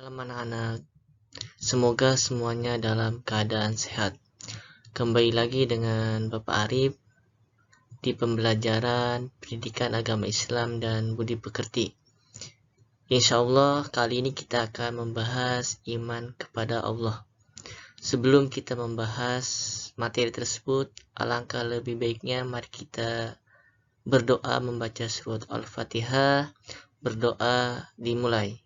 Malam anak-anak, semoga semuanya dalam keadaan sehat. Kembali lagi dengan Bapak Arif di pembelajaran pendidikan agama Islam dan budi pekerti. Insya Allah kali ini kita akan membahas iman kepada Allah. Sebelum kita membahas materi tersebut, alangkah lebih baiknya mari kita berdoa membaca surat Al-Fatihah. Berdoa dimulai.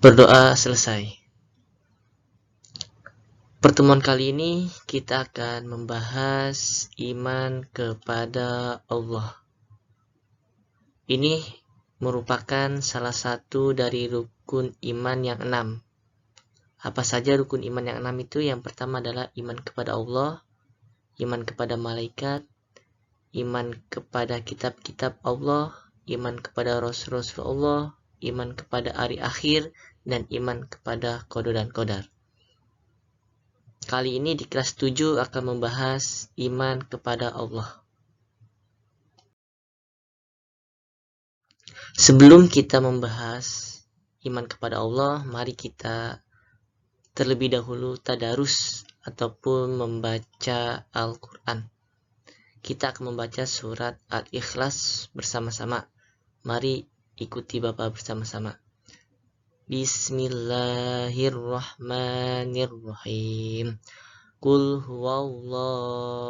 Berdoa selesai. Pertemuan kali ini kita akan membahas iman kepada Allah. Ini merupakan salah satu dari rukun iman yang 6. Apa saja rukun iman yang 6 itu? Yang pertama adalah iman kepada Allah, iman kepada malaikat, iman kepada kitab-kitab Allah, iman kepada rasul-rasul Allah, iman kepada hari akhir, dan iman kepada qada dan qadar. Kali ini di kelas 7 akan membahas iman kepada Allah. Sebelum kita membahas iman kepada Allah, mari kita terlebih dahulu tadarus ataupun membaca Al-Quran. Kita akan membaca surat Al-Ikhlas bersama-sama. Mari ikuti Bapak bersama-sama. Bismillahirrahmanirrahim. Qul huwallahu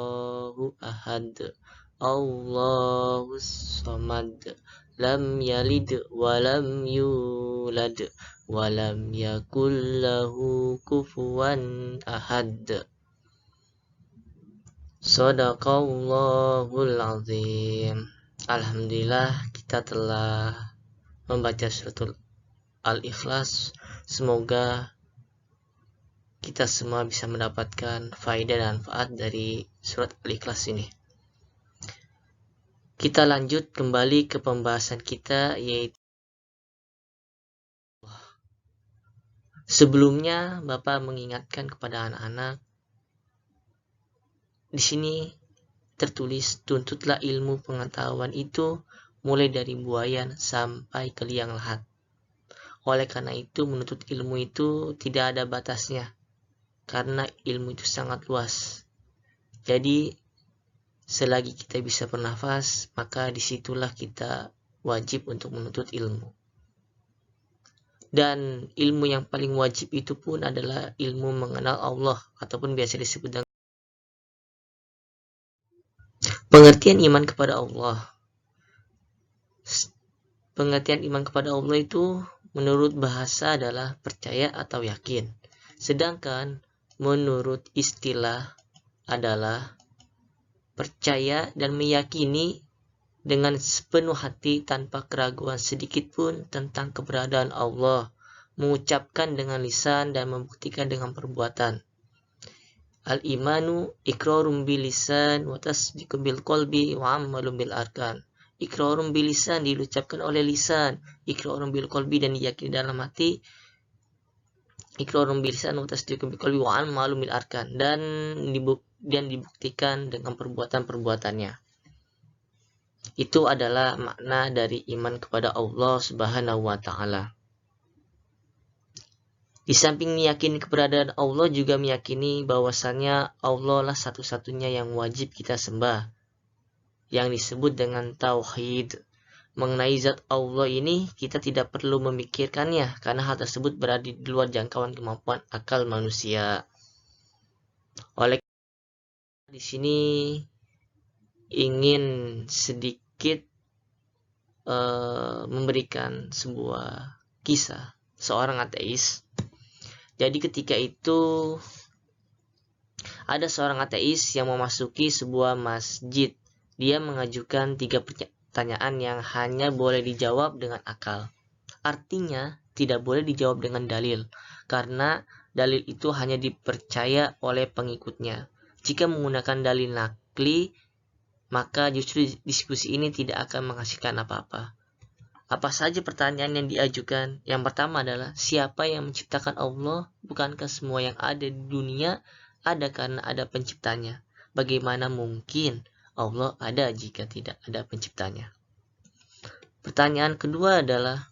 ahad. Allahus samad. Lam yalid wa lam yulad wa lam yakul lahu kufuwan ahad. Shadaqallahul azim. Alhamdulillah kita telah membaca surat Al-Ikhlas. Semoga kita semua bisa mendapatkan faedah dan manfaat dari surat Al-Ikhlas ini. Kita lanjut kembali ke pembahasan kita, yaitu sebelumnya Bapak mengingatkan kepada anak-anak, di sini tertulis tuntutlah ilmu pengetahuan itu mulai dari buayan sampai ke liang lahat. Oleh karena itu menuntut ilmu itu tidak ada batasnya, karena ilmu itu sangat luas. Jadi selagi kita bisa bernafas, maka disitulah kita wajib untuk menuntut ilmu. Dan ilmu yang paling wajib itu pun adalah ilmu mengenal Allah, ataupun biasa disebut dengan pengertian iman kepada Allah. Pengertian iman kepada Allah itu menurut bahasa adalah percaya atau yakin. Sedangkan menurut istilah adalah percaya dan meyakini dengan sepenuh hati tanpa keraguan sedikit pun tentang keberadaan Allah, mengucapkan dengan lisan dan membuktikan dengan perbuatan. Al-imanu iqrarun bil lisan wa tasdiqun bil qalbi wa amalun bil arkan. Iqrarun bil lisan diucapkan oleh lisan, iqrarun bil qalbi dan diyakini dalam hati, iqrarun bil lisan wa tasdiqun bil qalbi wa amalun bil arkan, dan dibuktikan dengan perbuatan-perbuatannya. Itu adalah makna dari iman kepada Allah Subhanahu wa taala. Di samping meyakini keberadaan Allah, juga meyakini bahwasannya Allah lah satu-satunya yang wajib kita sembah, yang disebut dengan tauhid. Mengenai zat Allah ini kita tidak perlu memikirkannya, karena hal tersebut berada di luar jangkauan kemampuan akal manusia. Oleh di sini ingin sedikit memberikan sebuah kisah seorang ateis. Jadi ketika itu ada seorang ateis yang memasuki sebuah masjid. Dia mengajukan 3 pertanyaan yang hanya boleh dijawab dengan akal. Artinya tidak boleh dijawab dengan dalil, karena dalil itu hanya dipercaya oleh pengikutnya. Jika menggunakan dalil nakli, maka justru diskusi ini tidak akan menghasilkan apa-apa. Apa saja pertanyaan yang diajukan? Yang pertama adalah, siapa yang menciptakan Allah? Bukankah semua yang ada di dunia ada karena ada penciptanya? Bagaimana mungkin Allah ada jika tidak ada penciptanya. Pertanyaan kedua adalah,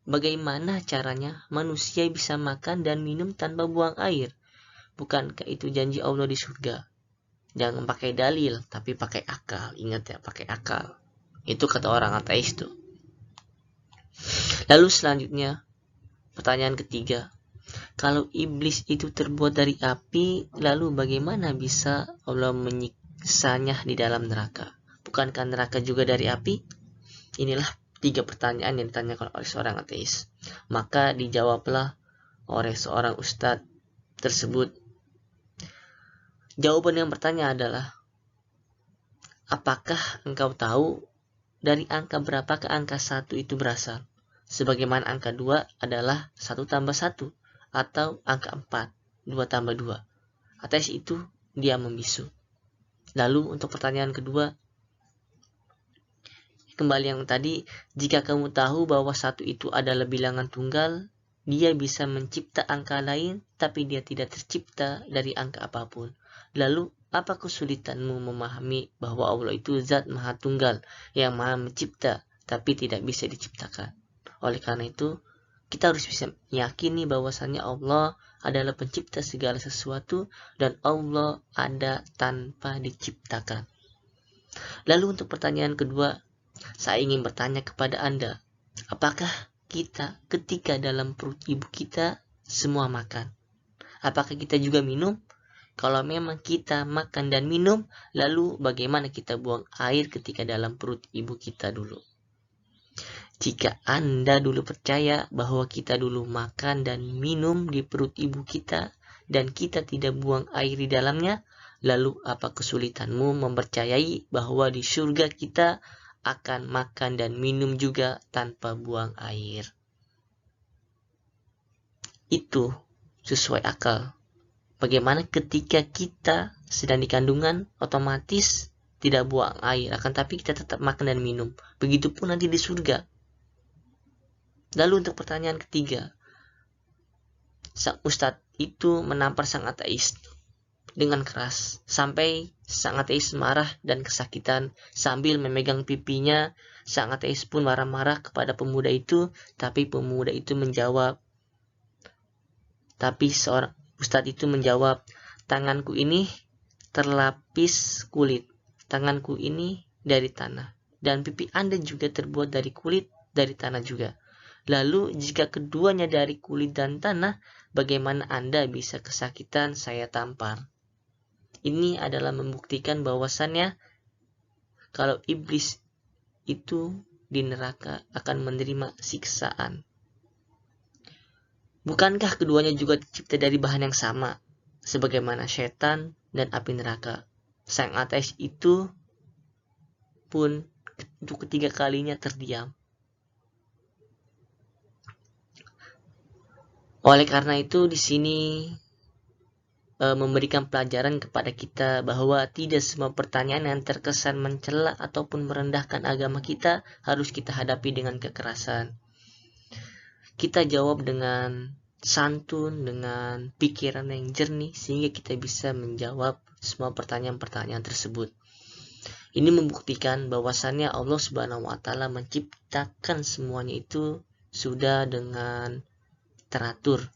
bagaimana caranya manusia bisa makan dan minum tanpa buang air? Bukankah itu janji Allah di surga? Jangan pakai dalil, tapi pakai akal. Ingat ya, pakai akal. Itu kata orang ateis tuh. Lalu selanjutnya, pertanyaan ketiga. Kalau iblis itu terbuat dari api, lalu bagaimana bisa Allah menyiksanya di dalam neraka? Bukankah neraka juga dari api? Inilah 3 pertanyaan yang ditanyakan oleh seorang ateis. Maka dijawablah oleh seorang ustadz tersebut. Jawaban yang bertanya adalah, apakah engkau tahu dari angka berapa ke angka 1 itu berasal? Sebagaimana angka 2 adalah 1 tambah 1, atau angka 4, 2 tambah 2. Ateis itu dia membisu. Lalu untuk pertanyaan kedua, kembali yang tadi, jika kamu tahu bahwa 1 itu adalah bilangan tunggal, dia bisa mencipta angka lain, tapi dia tidak tercipta dari angka apapun. Lalu, apa kesulitanmu memahami bahwa Allah itu zat maha tunggal, yang maha mencipta, tapi tidak bisa diciptakan? Oleh karena itu, kita harus bisa meyakini bahwasannya Allah adalah pencipta segala sesuatu, dan Allah ada tanpa diciptakan. Lalu untuk pertanyaan kedua, saya ingin bertanya kepada Anda, apakah kita ketika dalam perut ibu kita semua makan? Apakah kita juga minum? Kalau memang kita makan dan minum, lalu bagaimana kita buang air ketika dalam perut ibu kita dulu? Jika Anda dulu percaya bahwa kita dulu makan dan minum di perut ibu kita, dan kita tidak buang air di dalamnya, lalu apa kesulitanmu mempercayai bahwa di surga kita akan makan dan minum juga tanpa buang air? Itu sesuai akal. Bagaimana ketika kita sedang di kandungan, otomatis tidak buang air, akan tapi kita tetap makan dan minum. Begitupun nanti di surga. Lalu untuk pertanyaan ketiga, sang ustadz itu menampar sang ateis dengan keras, sampai sang ateis marah dan kesakitan. Sambil memegang pipinya, sang ateis pun marah-marah kepada pemuda itu, tapi pemuda itu menjawab, seorang ustadz itu menjawab, tanganku ini terlapis kulit, tanganku ini dari tanah, dan pipi Anda juga terbuat dari kulit, dari tanah juga. Lalu jika keduanya dari kulit dan tanah, bagaimana Anda bisa kesakitan saya tampar? Ini adalah membuktikan bahwasannya kalau iblis itu di neraka akan menerima siksaan. Bukankah keduanya juga dicipta dari bahan yang sama, sebagaimana setan dan api neraka? Sang ateis itu pun untuk ketiga kalinya terdiam. Oleh karena itu di sini memberikan pelajaran kepada kita bahwa tidak semua pertanyaan yang terkesan mencela ataupun merendahkan agama kita harus kita hadapi dengan kekerasan. Kita jawab dengan santun, dengan pikiran yang jernih, sehingga kita bisa menjawab semua pertanyaan-pertanyaan tersebut. Ini membuktikan bahwasannya Allah Subhanahu wa Ta'ala menciptakan semuanya itu sudah dengan teratur.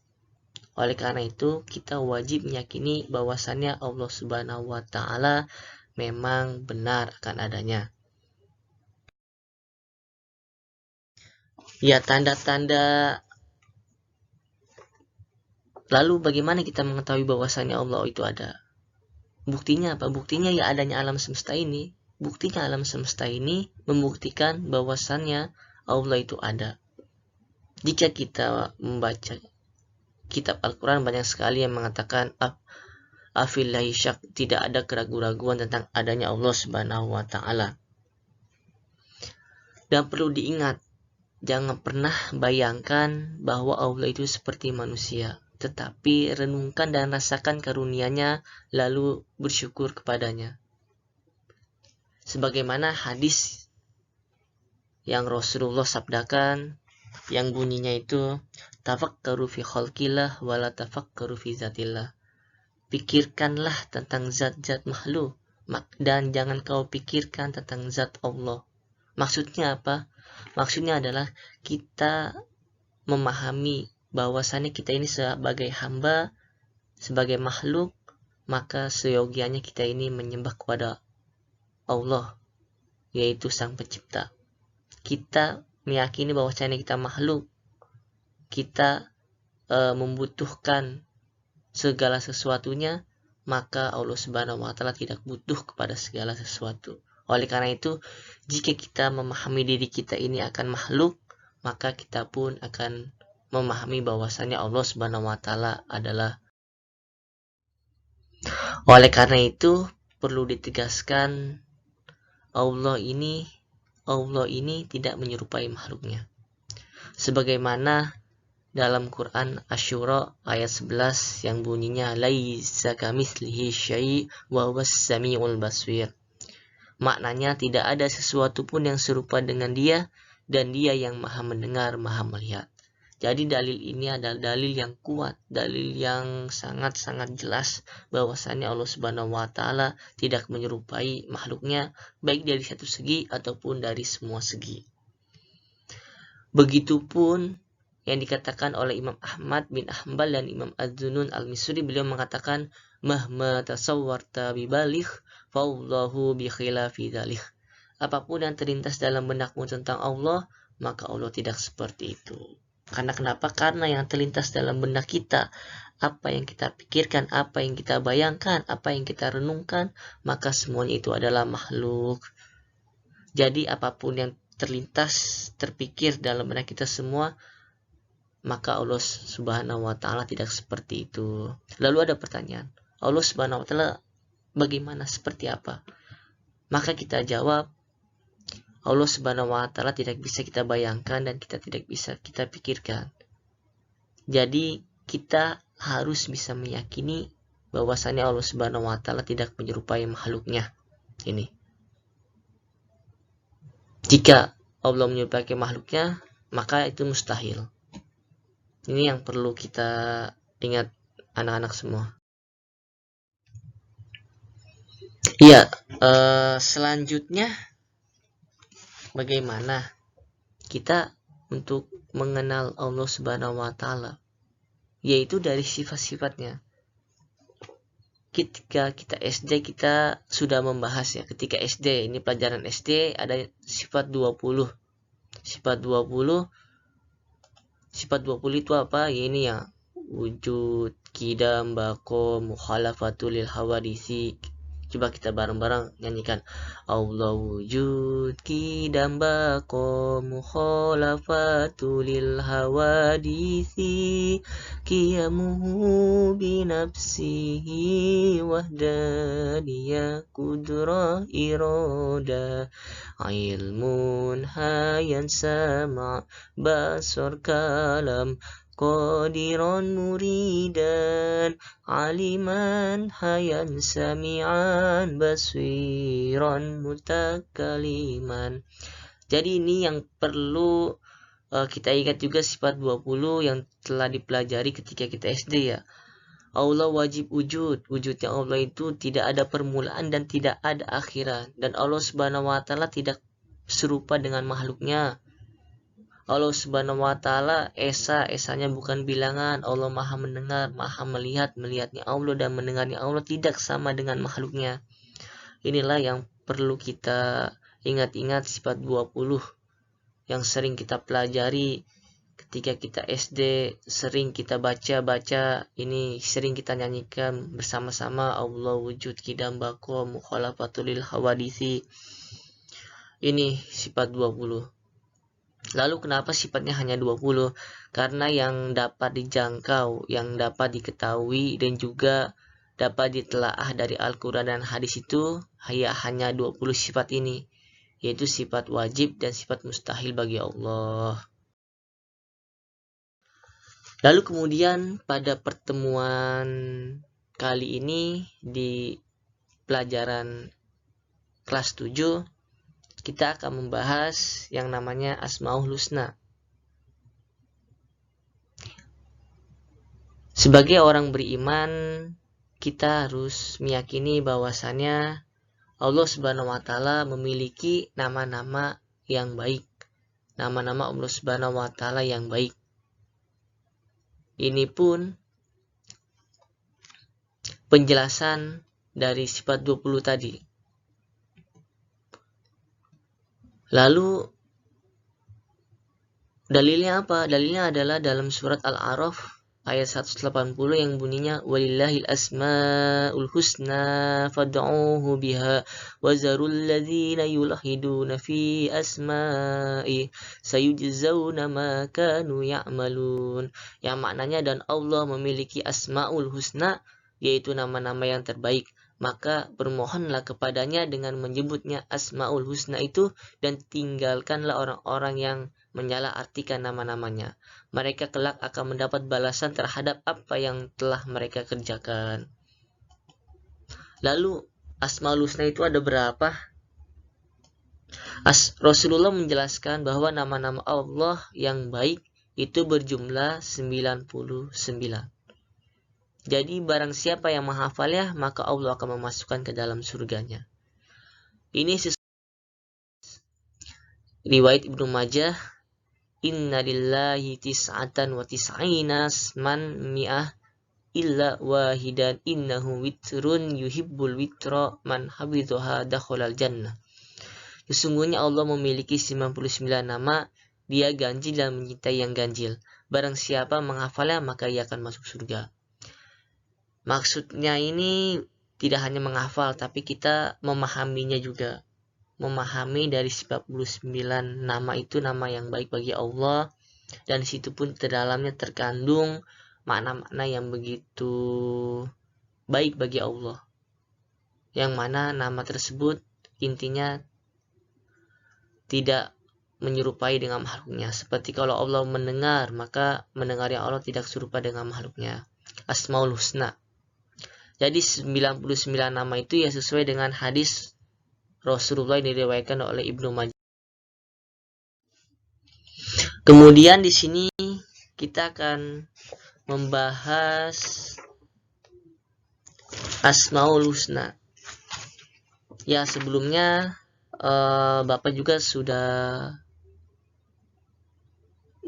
Oleh karena itu, kita wajib meyakini bahwasannya Allah Subhanahu wa Ta'ala memang benar akan adanya. Ya, tanda-tanda. Lalu bagaimana kita mengetahui bahwasannya Allah itu ada? Buktinya apa? Buktinya ya adanya alam semesta ini. Buktinya alam semesta ini membuktikan bahwasannya Allah itu ada. Jika kita membaca kitab Al-Quran, banyak sekali yang mengatakan afillahi syak, tidak ada keraguan-raguan tentang adanya Allah Subhanahu wa Ta'ala. Dan perlu diingat, jangan pernah bayangkan bahwa Allah itu seperti manusia, tetapi renungkan dan rasakan karunia-Nya, lalu bersyukur kepadanya. Sebagaimana hadis yang Rasulullah sabdakan, yang bunyinya itu, tafakkaru fi khalqillah wala tafakkaru fi zatillah. Pikirkanlah tentang zat-zat makhluk, dan jangan kau pikirkan tentang zat Allah. Maksudnya apa? Maksudnya adalah kita memahami bahwasannya kita ini sebagai hamba, sebagai makhluk, maka seyogianya kita ini menyembah kepada Allah, yaitu Sang Pencipta. Kita meyakini bahwasanya kita makhluk, kita membutuhkan segala sesuatunya, maka Allah Subhanahu wa Ta'ala tidak butuh kepada segala sesuatu. Oleh karena itu, jika kita memahami diri kita ini akan makhluk, maka kita pun akan memahami bahwasannya Allah Subhanahu wa Ta'ala adalah. Oleh karena itu, perlu ditegaskan Allah ini tidak menyerupai makhluknya. Sebagaimana dalam Quran Asy-Syura ayat 11 yang bunyinya laisa kamitslihi syai' wa huwas samiul basir. Maknanya tidak ada sesuatu pun yang serupa dengan Dia dan Dia yang Maha mendengar, Maha melihat. Jadi dalil ini adalah dalil yang kuat, dalil yang sangat-sangat jelas bahwasannya Allah Subhanahu wa Ta'ala tidak menyerupai makhluknya baik dari satu segi ataupun dari semua segi. Begitupun yang dikatakan oleh Imam Ahmad bin Hanbal dan Imam Az-Zunnun Al-Misri, beliau mengatakan mahma tasawwarta bibaligh fallahu bi khilafi dzalik. Apapun yang terlintas dalam benakmu tentang Allah, maka Allah tidak seperti itu. Karena kenapa? Karena yang terlintas dalam benak kita, apa yang kita pikirkan, apa yang kita bayangkan, apa yang kita renungkan, maka semuanya itu adalah makhluk. Jadi apapun yang terlintas, terpikir dalam benak kita semua, maka Allah Subhanahu wa Ta'ala tidak seperti itu. Lalu ada pertanyaan, Allah Subhanahu wa Ta'ala bagaimana, seperti apa? Maka kita jawab, Allah Subhanahu wa Ta'ala tidak bisa kita bayangkan dan kita tidak bisa kita pikirkan. Jadi kita harus bisa meyakini bahwasannya Allah Subhanahu wa Ta'ala tidak menyerupai makhluknya. Ini. Jika Allah menyerupai makhluknya, maka itu mustahil. Ini yang perlu kita ingat anak-anak semua. Iya, selanjutnya bagaimana kita untuk mengenal Allah Subhanahu wa Ta'ala, yaitu dari sifat-sifatnya. Ketika kita SD kita sudah membahas ya, ketika SD, ini pelajaran SD ada sifat 20. Sifat 20 itu apa? Ya, ini ya, wujud, qidam, baqo, mukhalafatul lil hawadisi. Coba kita bareng-bareng nyanyikan. Allah wujud, qidam, baqo, mukhalafatul lil hawadisi, qiyamuhu binafsihi wahdaniyah qudrah irada, ilmun hayan sama basar kalam, qadiran muridan, aliman hayan sami'an basiran mutakaliman. Jadi ini yang perlu kita ingat juga, sifat 20 yang telah dipelajari ketika kita SD ya. Allah wajib wujud. Wujudnya Allah itu tidak ada permulaan dan tidak ada akhiran. Dan Allah Subhanahu wa Ta'ala tidak serupa dengan makhluknya. Allah Subhanahu wa Ta'ala esanya bukan bilangan. Allah Maha mendengar, Maha melihat. Melihatnya Allah dan mendengarnya Allah tidak sama dengan makhluknya. Inilah yang perlu kita ingat-ingat, sifat 20 yang sering kita pelajari ketika kita SD, sering kita baca, ini sering kita nyanyikan bersama-sama. Allah wujud, qidam, baqo, mukhalafatul lil hawadisi. Ini sifat 20. Lalu kenapa sifatnya hanya 20? Karena yang dapat dijangkau, yang dapat diketahui dan juga dapat ditelaah dari Al-Quran dan hadis itu hanya 20 sifat ini, yaitu sifat wajib dan sifat mustahil bagi Allah. Lalu kemudian pada pertemuan kali ini di pelajaran kelas 7 kita akan membahas yang namanya Asmaul Husna. Sebagai orang beriman, kita harus meyakini bahwasannya Allah Subhanahu wa taala memiliki nama-nama yang baik. Nama-nama Allah Subhanahu wa taala yang baik. Ini pun penjelasan dari sifat 20 tadi. Lalu dalilnya apa? Dalilnya adalah dalam surat Al-A'raf ayat 180 yang bunyinya walillahil asmaul husna fad'uuhu biha wa zarul ladzina yulhiduna fi asma'i sayujzauna ma kanu ya'malun. Yang maknanya, dan Allah memiliki asmaul husna, yaitu nama-nama yang terbaik, maka bermohonlah kepadanya dengan menyebutnya asmaul husna itu, dan tinggalkanlah orang-orang yang menyalahartikan nama-namanya. Mereka kelak akan mendapat balasan terhadap apa yang telah mereka kerjakan. Lalu Asmaul Husna itu ada berapa? Rasulullah menjelaskan bahwa nama-nama Allah yang baik itu berjumlah 99. Jadi barang siapa yang menghafalnya, maka Allah akan memasukkan ke dalam surganya. Ini riwayat Ibnu Majah, inna lillahi tis'atan wa tis'ina asman mi'ah illa wahidan innahu witrun yuhibbul witra man habidhaha dakhalal jannah. Sesungguhnya Allah memiliki 99 nama, dia ganjil dan mencintai yang ganjil. Barang siapa menghafalnya, maka ia akan masuk surga. Maksudnya ini tidak hanya menghafal, tapi kita memahaminya juga. Memahami dari 99 nama itu nama yang baik bagi Allah, dan disitu pun terdalamnya terkandung makna-makna yang begitu baik bagi Allah, yang mana nama tersebut intinya tidak menyerupai dengan makhluknya. Seperti kalau Allah mendengar, maka mendengarnya Allah tidak serupa dengan makhluknya. Asmaul Husna. Jadi 99 nama itu ya sesuai dengan hadis Rasulullah yang diriwayatkan oleh Ibnu Majah. Kemudian di sini kita akan membahas Asmaul Husna. Ya, sebelumnya Bapak juga sudah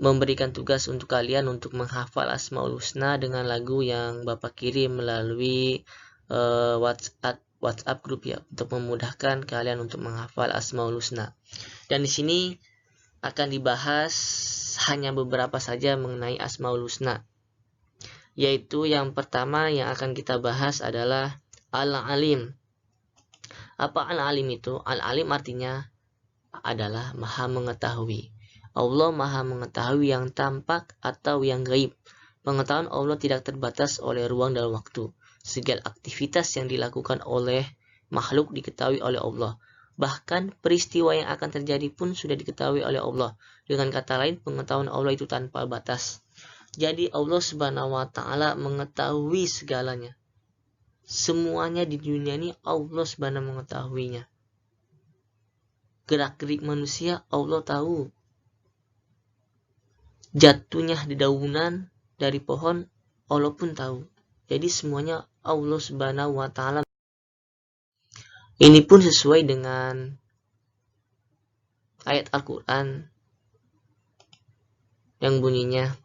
memberikan tugas untuk kalian untuk menghafal Asmaul Husna dengan lagu yang Bapak kirim melalui WhatsApp grup ya, untuk memudahkan kalian untuk menghafal Asmaul Husna. Dan di sini akan dibahas hanya beberapa saja mengenai Asmaul Husna. Yaitu yang pertama yang akan kita bahas adalah Al-Alim. Apa Al-Alim itu? Al-Alim artinya adalah Maha Mengetahui. Allah Maha Mengetahui yang tampak atau yang gaib. Pengetahuan Allah tidak terbatas oleh ruang dan waktu. Segala aktivitas yang dilakukan oleh makhluk diketahui oleh Allah. Bahkan peristiwa yang akan terjadi pun sudah diketahui oleh Allah. Dengan kata lain, pengetahuan Allah itu tanpa batas. Jadi Allah Subhanahu wa taala mengetahui segalanya. Semuanya di dunia ini Allah Subhanahu mengetahuinya. Gerak-gerik manusia Allah tahu. Jatuhnya di daunan dari pohon Allah pun tahu. Jadi semuanya Allah Subhanahu wa taala. Ini pun sesuai dengan ayat Al-Qur'an yang bunyinya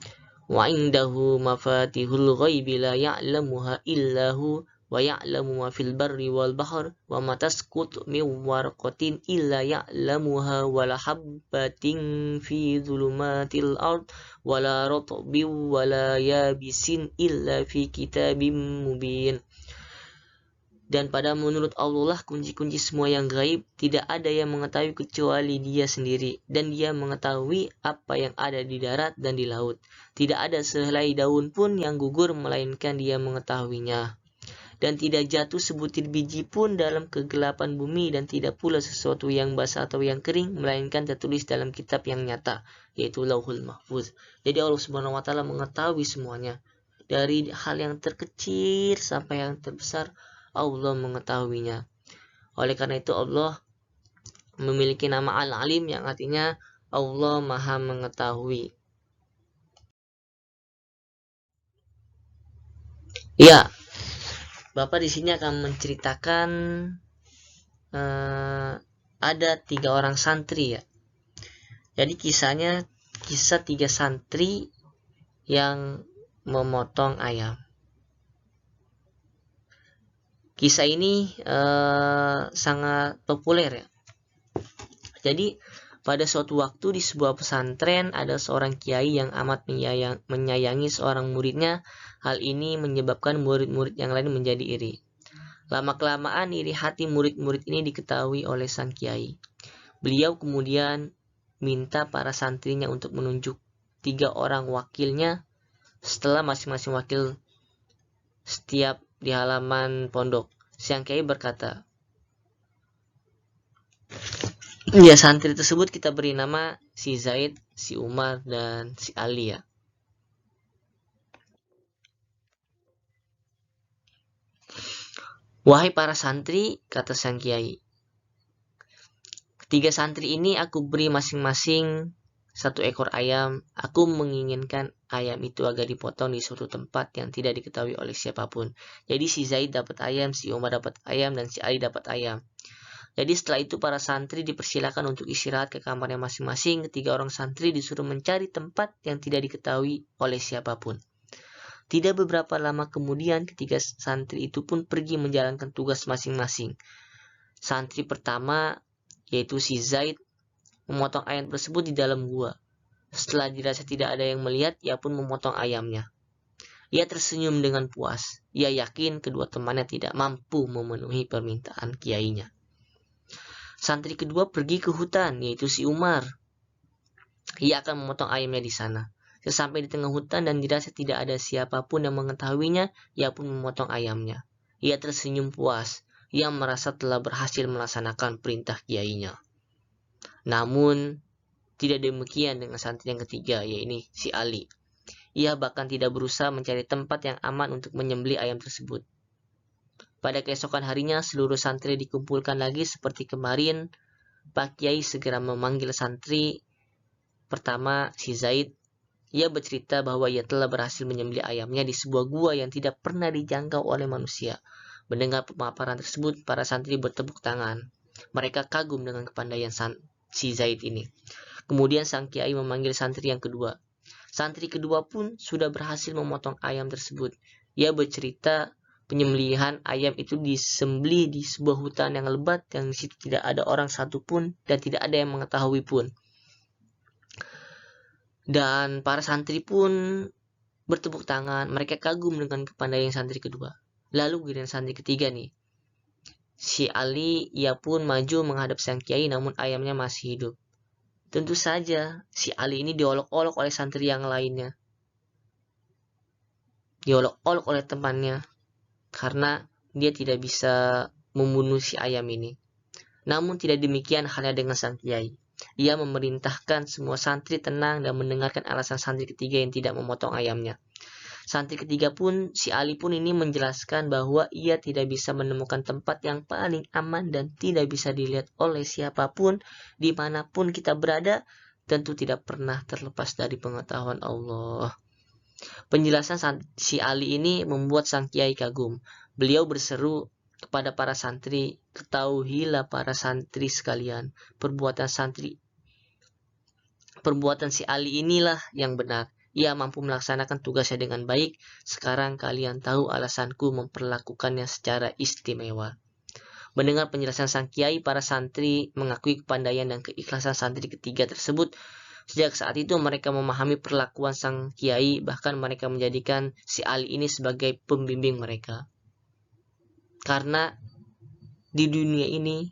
wa indahu mafatihul ghaibi la ya'lamuha illahu wa ya'lamu ma fil barri wal bahr wa ma tasqutu min warqatin illa ya'lamuha wa la habbatin fi dhulumatil ard wa la ratbin wa la yabisin illa fi kitabim mubin. Dan pada menurut Allah lah kunci-kunci semua yang gaib, tidak ada yang mengetahui kecuali Dia sendiri, dan Dia mengetahui apa yang ada di darat dan di laut. Tidak ada sehelai daun pun yang gugur melainkan Dia mengetahuinya. Dan tidak jatuh sebutir biji pun dalam kegelapan bumi, dan tidak pula sesuatu yang basah atau yang kering melainkan tertulis dalam kitab yang nyata, yaitu Lauhul Mahfuz. Jadi Allah Subhanahu wa taala mengetahui semuanya, dari hal yang terkecil sampai yang terbesar. Allah mengetahuinya. Oleh karena itu Allah memiliki nama Al-Alim yang artinya Allah Maha Mengetahui. Ya, Bapak di sini akan menceritakan ada 3 orang santri ya. Jadi kisah 3 santri yang memotong ayam. Kisah ini sangat populer ya. Jadi pada suatu waktu di sebuah pesantren ada seorang kiai yang amat menyayangi seorang muridnya. Hal ini menyebabkan murid-murid yang lain menjadi iri. Lama-kelamaan iri hati murid-murid ini diketahui oleh sang kiai. Beliau kemudian minta para santrinya untuk menunjuk 3 orang wakilnya. Setelah masing-masing wakil setiap di halaman pondok, sang kiai berkata, ya, santri tersebut kita beri nama si Zaid, si Umar, dan si Ali ya. Wahai para santri, kata sang kiai, 3 santri ini aku beri masing-masing 1 ekor ayam. Aku menginginkan ayam itu agar dipotong di suatu tempat yang tidak diketahui oleh siapapun. Jadi si Zaid dapat ayam, si Umar dapat ayam, dan si Ali dapat ayam. Jadi setelah itu para santri dipersilakan untuk istirahat ke kamarnya masing-masing. 3 orang santri disuruh mencari tempat yang tidak diketahui oleh siapapun. Tidak beberapa lama kemudian 3 santri itu pun pergi menjalankan tugas masing-masing. Santri pertama, yaitu si Zaid, memotong ayam tersebut di dalam gua. Setelah dirasa tidak ada yang melihat, ia pun memotong ayamnya. Ia tersenyum dengan puas. Ia yakin kedua temannya tidak mampu memenuhi permintaan kiainya. Santri kedua pergi ke hutan, yaitu si Umar. Ia akan memotong ayamnya di sana. Sesampai di tengah hutan dan dirasa tidak ada siapapun yang mengetahuinya, ia pun memotong ayamnya. Ia tersenyum puas. Ia merasa telah berhasil melaksanakan perintah kiainya. Namun, tidak demikian dengan santri yang ketiga, yaitu si Ali. Ia bahkan tidak berusaha mencari tempat yang aman untuk menyembelih ayam tersebut. Pada keesokan harinya, seluruh santri dikumpulkan lagi seperti kemarin. Pak Kiai segera memanggil santri pertama, si Zaid. Ia bercerita bahwa ia telah berhasil menyembelih ayamnya di sebuah gua yang tidak pernah dijangkau oleh manusia. Mendengar pemaparan tersebut, para santri bertepuk tangan. Mereka kagum dengan kepandaian si Zaid ini. Kemudian sang kiai memanggil santri yang kedua. Santri kedua pun sudah berhasil memotong ayam tersebut. Ia bercerita penyembelihan ayam itu disembelih di sebuah hutan yang lebat yang di situ tidak ada orang satupun dan tidak ada yang mengetahui pun. Dan para santri pun bertepuk tangan. Mereka kagum dengan kepandaian santri kedua. Lalu giliran santri ketiga nih. Si Ali, ia pun maju menghadap sang kiai namun ayamnya masih hidup. Tentu saja si Ali ini diolok-olok oleh santri yang lainnya. Diolok-olok oleh temannya. Karena dia tidak bisa membunuh si ayam ini. Namun tidak demikian halnya dengan sang kiai. Ia memerintahkan semua santri tenang dan mendengarkan alasan santri ketiga yang tidak memotong ayamnya. Santri ketiga pun, si Ali pun ini menjelaskan bahwa ia tidak bisa menemukan tempat yang paling aman dan tidak bisa dilihat oleh siapapun dimanapun kita berada, tentu tidak pernah terlepas dari pengetahuan Allah. Penjelasan si Ali ini membuat sang kiai kagum. Beliau berseru kepada para santri, ketahuilah para santri sekalian, perbuatan si Ali inilah yang benar. Ia mampu melaksanakan tugasnya dengan baik. Sekarang kalian tahu alasanku memperlakukannya secara istimewa. Mendengar penjelasan sang kiai, para santri mengakui kepandaian dan keikhlasan santri ketiga tersebut. Sejak saat itu mereka memahami perlakuan sang kiai, bahkan mereka menjadikan si Ali ini sebagai pembimbing mereka. Karena di dunia ini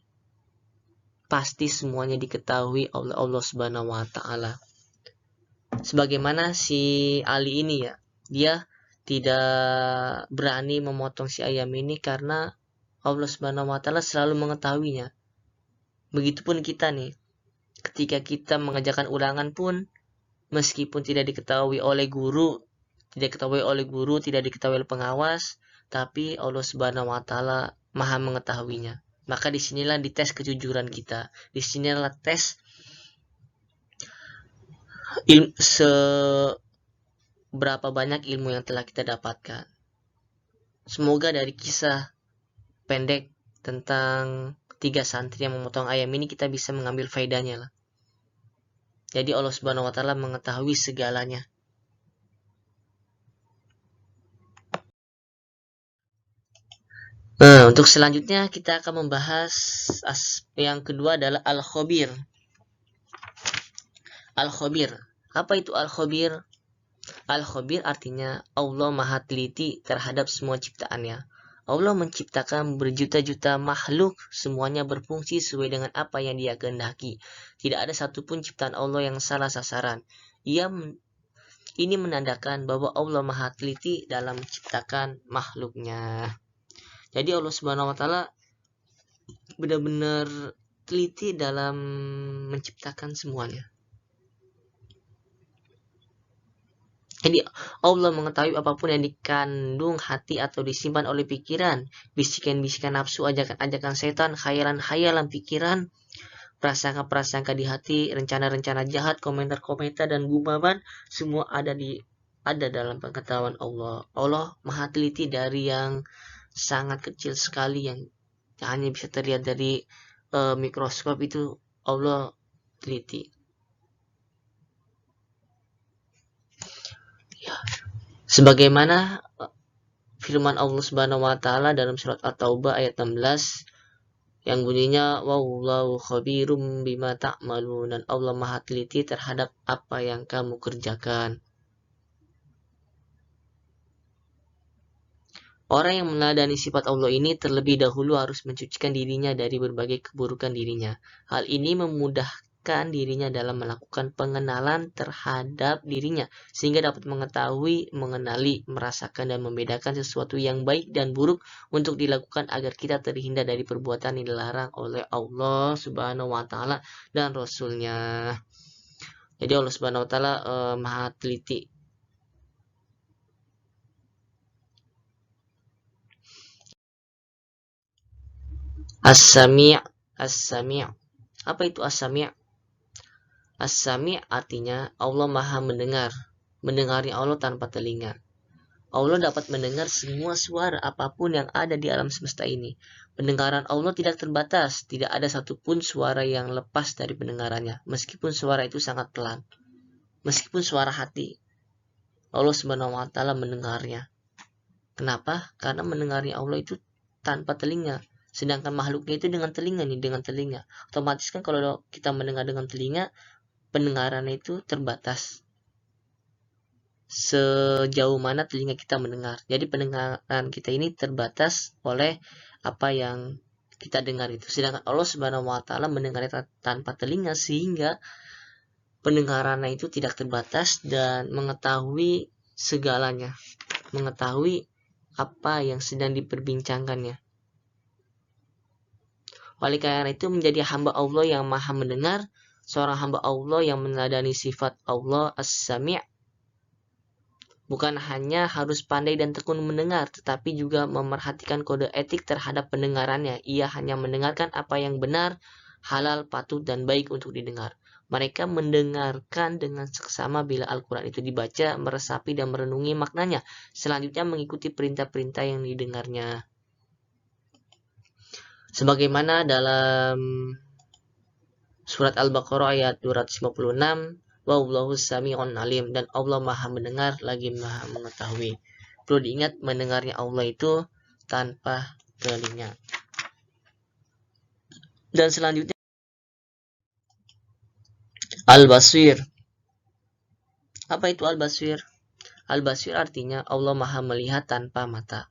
pasti semuanya diketahui oleh Allah Subhanahu wa taala. Sebagaimana si Ali ini ya, dia tidak berani memotong si ayam ini karena Allah Subhanahu wa taala selalu mengetahuinya. Begitupun kita nih. Ketika kita mengerjakan ulangan pun, meskipun tidak diketahui oleh guru, tidak diketahui oleh pengawas, tapi Allah Subhanahu wa taala Maha mengetahuinya. Maka disinilah dites kejujuran kita. Disinilah tes seberapa banyak ilmu yang telah kita dapatkan. Semoga dari kisah pendek tentang 3 santri yang memotong ayam ini kita bisa mengambil faedahnya lah. Jadi Allah Subhanahu wa taala mengetahui segalanya. Nah, untuk selanjutnya kita akan membahas yang kedua adalah Al-Khabir. Al-Khabir. Apa itu Al-Khabir? Al-Khabir artinya Allah Maha teliti terhadap semua ciptaannya. Allah menciptakan berjuta-juta makhluk, semuanya berfungsi sesuai dengan apa yang Dia kehendaki. Tidak ada satupun ciptaan Allah yang salah sasaran. Ini menandakan bahwa Allah Maha teliti dalam menciptakan makhluknya. Jadi Allah Subhanahu wa taala benar-benar teliti dalam menciptakan semuanya. Jadi Allah mengetahui apapun yang dikandung hati atau disimpan oleh pikiran, bisikan-bisikan nafsu, ajakan-ajakan setan, khayalan-khayalan pikiran, prasangka-prasangka di hati, rencana-rencana jahat, komentar-komentar dan gumaman, semua ada dalam pengetahuan Allah. Allah Maha teliti dari yang sangat kecil sekali yang hanya bisa terlihat dari mikroskop, itu Allah teliti. Sebagaimana firman Allah Subhanahu wa taala dalam surat At-Taubah ayat 16 yang bunyinya wallahu khabirum bima ta'malun, dan Allah Maha teliti terhadap apa yang kamu kerjakan. Orang yang meneladani sifat Allah ini terlebih dahulu harus mencucikan dirinya dari berbagai keburukan dirinya. Hal ini memudahkan dirinya dalam melakukan pengenalan terhadap dirinya, sehingga dapat mengetahui, mengenali, merasakan, dan membedakan sesuatu yang baik dan buruk untuk dilakukan agar kita terhindar dari perbuatan yang dilarang oleh Allah Subhanahu wa taala dan Rasul-Nya. Jadi Allah Subhanahu wa taala Maha teliti. As-Sami'. As-Sami'. Apa itu As-Sami'? As-Sami' artinya Allah Maha mendengar. Mendengarnya Allah tanpa telinga. Allah dapat mendengar semua suara apapun yang ada di alam semesta ini. Pendengaran Allah tidak terbatas. Tidak ada satupun suara yang lepas dari pendengarannya, meskipun suara itu sangat pelan. Meskipun suara hati, Allah Subhanahu wa taala mendengarnya. Kenapa? Karena mendengarnya Allah itu tanpa telinga. Sedangkan makhluknya itu dengan telinga nih, dengan telinga. Otomatis kan kalau kita mendengar dengan telinga, pendengarannya itu terbatas. Sejauh mana telinga kita mendengar. Jadi pendengaran kita ini terbatas oleh apa yang kita dengar itu. Sedangkan Allah Subhanahu wa taala mendengarnya tanpa telinga, sehingga pendengarannya itu tidak terbatas dan mengetahui segalanya. Mengetahui apa yang sedang diperbincangkannya. Oleh karena itu menjadi hamba Allah yang Maha mendengar, seorang hamba Allah yang meneladani sifat Allah As-Sami', bukan hanya harus pandai dan tekun mendengar, tetapi juga memerhatikan kode etik terhadap pendengarannya. Ia hanya mendengarkan apa yang benar, halal, patut, dan baik untuk didengar. Mereka mendengarkan dengan seksama bila Al-Quran itu dibaca, meresapi, dan merenungi maknanya. Selanjutnya mengikuti perintah-perintah yang didengarnya. Sebagaimana dalam surat Al-Baqarah ayat 256, wallahu sami'un alim, dan Allah Maha mendengar lagi Maha mengetahui. Perlu diingat, mendengarnya Allah itu tanpa telinga. Dan selanjutnya Al-Basir. Apa itu Al-Basir? Al-Basir artinya Allah Maha melihat tanpa mata.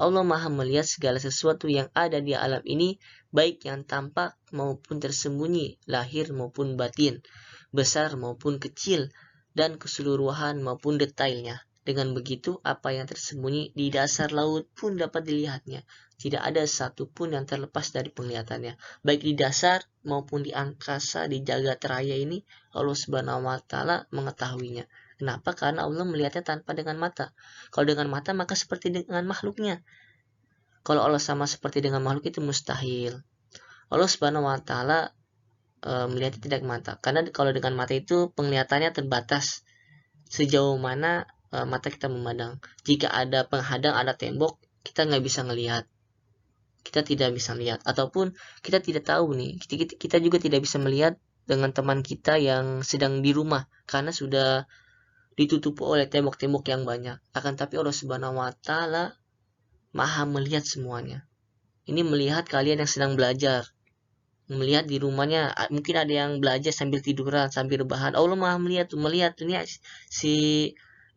Allah Maha melihat segala sesuatu yang ada di alam ini, baik yang tampak maupun tersembunyi, lahir maupun batin, besar maupun kecil, dan keseluruhan maupun detailnya. Dengan begitu, apa yang tersembunyi di dasar laut pun dapat dilihatnya. Tidak ada satupun yang terlepas dari penglihatannya. Baik di dasar maupun di angkasa, di jagat raya ini, Allah Subhanahu wa taala mengetahuinya. Kenapa? Karena Allah melihatnya tanpa dengan mata. Kalau dengan mata maka seperti dengan makhluknya. Kalau Allah sama seperti dengan makhluk itu mustahil. Allah Subhanahu wa taala melihatnya tidak mata. Karena kalau dengan mata itu penglihatannya terbatas. Sejauh mana mata kita memandang. Jika ada penghadang, ada tembok, kita nggak bisa ngelihat. kita tidak bisa lihat, ataupun kita tidak tahu nih, kita juga tidak bisa melihat dengan teman kita yang sedang di rumah karena sudah ditutup oleh tembok-tembok yang banyak. Akan tapi Allah Subhanahu wa taala Maha melihat semuanya. Ini melihat kalian yang sedang belajar, melihat di rumahnya, mungkin ada yang belajar sambil tiduran, sambil rebahan. Allah Maha melihat ini si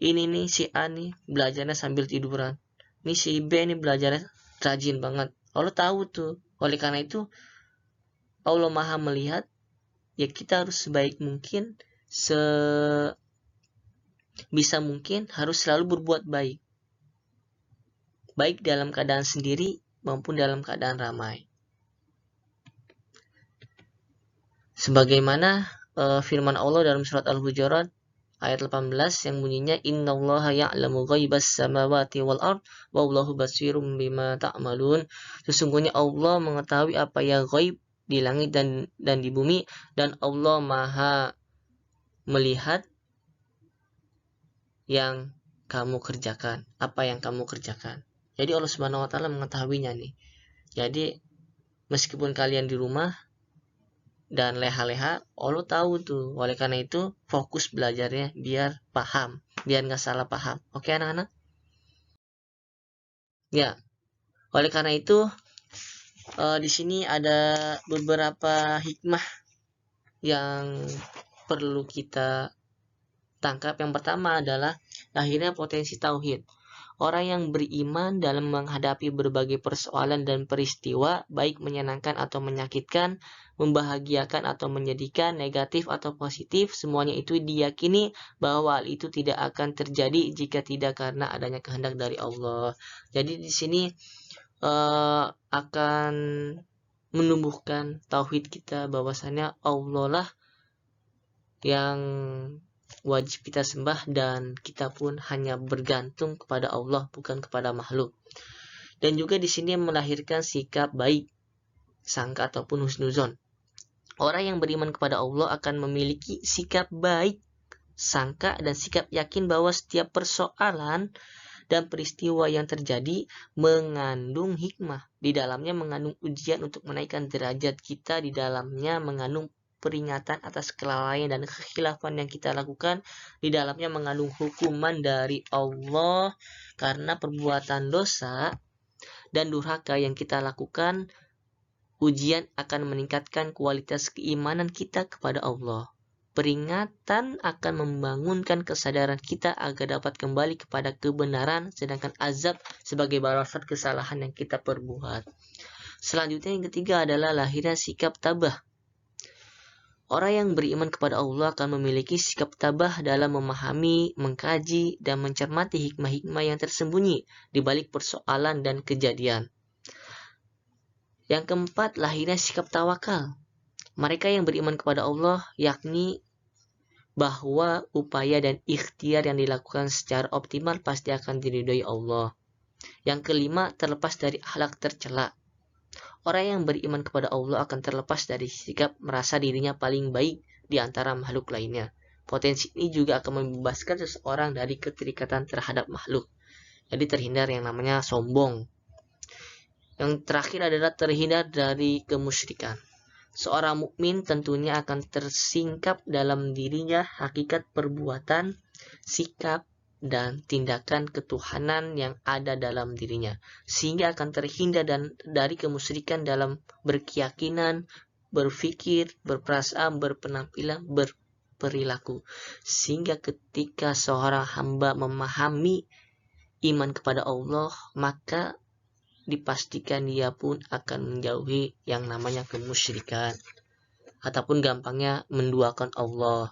ini nih, si A nih belajarnya sambil tiduran. Ini si B nih belajarnya rajin banget. Allah tahu tuh. Oleh karena itu Allah Maha melihat, ya kita harus sebaik mungkin, sebisa mungkin harus selalu berbuat baik. Baik dalam keadaan sendiri maupun dalam keadaan ramai. Sebagaimana firman Allah dalam surat Al-Hujurat ayat 18 yang bunyinya innallaha ya'lamu ghaibas samawati wal ard wallahu basirum bima ta'malun. Sesungguhnya Allah mengetahui apa yang gaib di langit dan di bumi, dan Allah Maha melihat yang kamu kerjakan, apa yang kamu kerjakan. Jadi Allah Subhanahu wa taala mengetahuinya nih. Jadi meskipun kalian di rumah dan leha-leha, Allah tahu tuh. Oleh karena itu fokus belajarnya biar paham, biar nggak salah paham. Oke anak-anak? Ya, oleh karena itu di sini ada beberapa hikmah yang perlu kita tangkap. Yang pertama adalah lahirnya potensi tauhid. Orang yang beriman dalam menghadapi berbagai persoalan dan peristiwa, baik menyenangkan atau menyakitkan, membahagiakan atau menyedihkan, negatif atau positif, semuanya itu diyakini bahwa hal itu tidak akan terjadi jika tidak karena adanya kehendak dari Allah. Jadi di sini akan menumbuhkan tauhid kita, bahwasannya Allah lah yang wajib kita sembah, dan kita pun hanya bergantung kepada Allah, bukan kepada makhluk. Dan juga di sini melahirkan sikap baik, sangka ataupun husnuzon. Orang yang beriman kepada Allah akan memiliki sikap baik, sangka, dan sikap yakin bahwa setiap persoalan dan peristiwa yang terjadi mengandung hikmah. Di dalamnya mengandung ujian untuk menaikkan derajat kita, di dalamnya mengandung peringatan atas kelalaian dan kekhilafan yang kita lakukan, di dalamnya mengandung hukuman dari Allah karena perbuatan dosa dan durhaka yang kita lakukan. Ujian akan meningkatkan kualitas keimanan kita kepada Allah. Peringatan akan membangunkan kesadaran kita agar dapat kembali kepada kebenaran, sedangkan azab sebagai balasan kesalahan yang kita perbuat. Selanjutnya yang ketiga adalah lahirnya sikap tabah. Orang yang beriman kepada Allah akan memiliki sikap tabah dalam memahami, mengkaji, dan mencermati hikmah-hikmah yang tersembunyi di balik persoalan dan kejadian. Yang keempat, lahirnya sikap tawakal. Mereka yang beriman kepada Allah yakni bahwa upaya dan ikhtiar yang dilakukan secara optimal pasti akan diridhoi Allah. Yang kelima, terlepas dari akhlak tercela. Orang yang beriman kepada Allah akan terlepas dari sikap merasa dirinya paling baik di antara makhluk lainnya. Potensi ini juga akan membebaskan seseorang dari keterikatan terhadap makhluk. Jadi terhindar yang namanya sombong. Yang terakhir adalah terhindar dari kemusyrikan. Seorang mukmin tentunya akan tersingkap dalam dirinya hakikat perbuatan, sikap, dan tindakan ketuhanan yang ada dalam dirinya, sehingga akan terhindar dari kemusyrikan dalam berkeyakinan, berpikir, berperasaan, berpenampilan, berperilaku. Sehingga ketika seorang hamba memahami iman kepada Allah, maka dipastikan dia pun akan menjauhi yang namanya kemusyrikan, ataupun gampangnya menduakan Allah.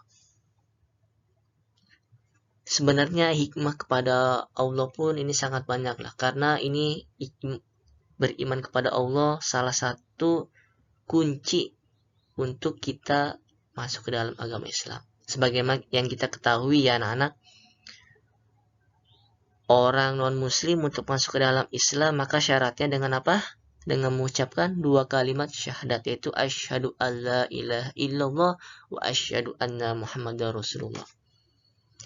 Sebenarnya hikmah kepada Allah pun ini sangat banyak lah, karena ini beriman kepada Allah salah satu kunci untuk kita masuk ke dalam agama Islam. Sebagaimana yang kita ketahui ya anak-anak, orang non-muslim untuk masuk ke dalam Islam maka syaratnya dengan apa? Dengan mengucapkan dua kalimat syahadat, yaitu asyhadu alla ilaha illallah wa asyhadu anna muhammadar rasulullah.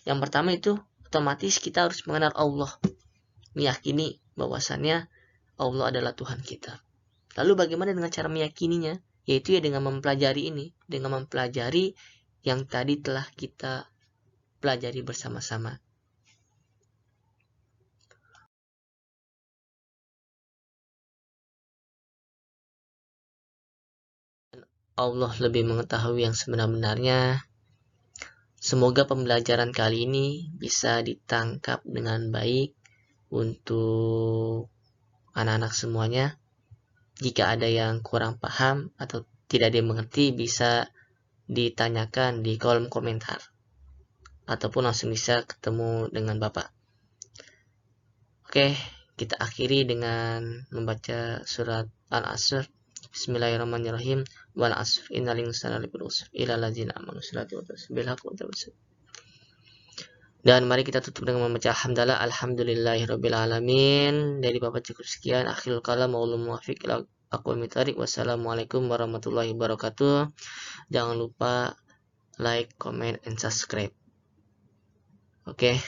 Yang pertama itu otomatis kita harus mengenal Allah, meyakini bahwasannya Allah adalah Tuhan kita. Lalu bagaimana dengan cara meyakininya? Yaitu ya dengan mempelajari ini, dengan mempelajari yang tadi telah kita pelajari bersama-sama. Allah lebih mengetahui yang sebenar-benarnya. Semoga pembelajaran kali ini bisa ditangkap dengan baik untuk anak-anak semuanya. Jika ada yang kurang paham atau tidak dimengerti, bisa ditanyakan di kolom komentar ataupun langsung bisa ketemu dengan Bapak. Oke, kita akhiri dengan membaca surat Al-Asr. Bismillahirrahmanirrahim. Wal asr innal insana lafi khusr illa alladzina amanu bil haqqi wa tawasaw. Dan mari kita tutup dengan membaca hamdalah alhamdulillahirabbil alamin. Dari Bapak cukup sekian. Akhirul kalam wallahu muwaffiq ila aqwamit thariq. Wassalamualaikum warahmatullahi wabarakatuh. Jangan lupa like, comment, and subscribe. Oke.